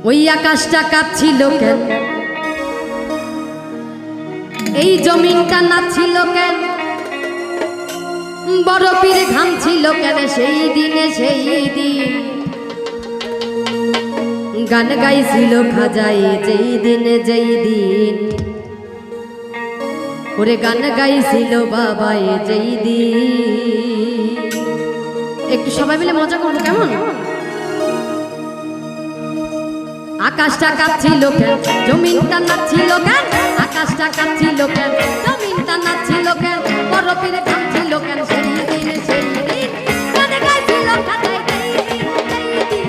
ওই আকাশটা কাঁপছিল কেন, এই জমিনটা নাচছিল কেন, বরফের ঘাম ছিল কেন সেই দিনে সেই দিন গান গাইছিল খাজাই যেই দিনে যেই দিন, ওরে গান গাইছিল বাবাই যেই দিন। একটু সবাই মিলে মজা করবো কেমন? আকাশটা কাঁপছিল কেন, জমিনটা নাচছিল কেন, আকাশটা কাঁপছিল কেন, জমিনটা নাচছিল কেন, বরফের ঘাম ছিল কেন সেই দিনে সেই দিন গান গাইছিল খাজাই যেই দিন যেই দিন,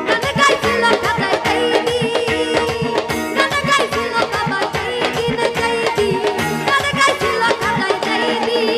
গান গাইছিল খাজাই যেই দিন, গান গাইছিল বাবা যেই দিনে যেই দিন, গান গাইছিল খাজাই যেই দিন।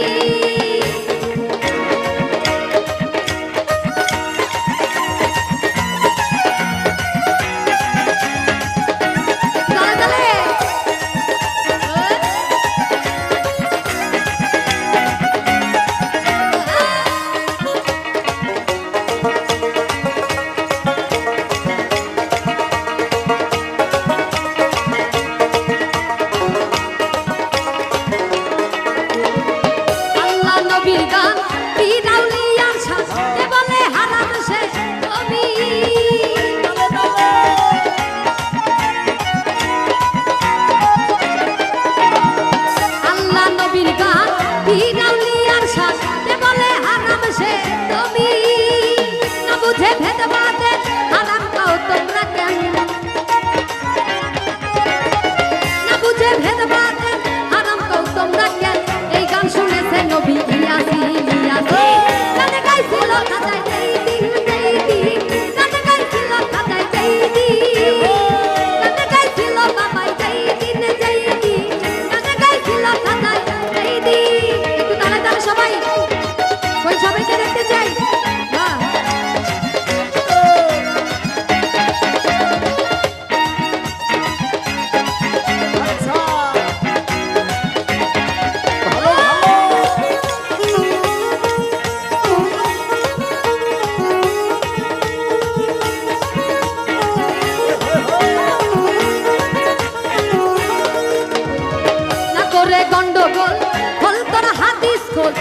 গন্ডগোল খোল তোর হাদিস খোল।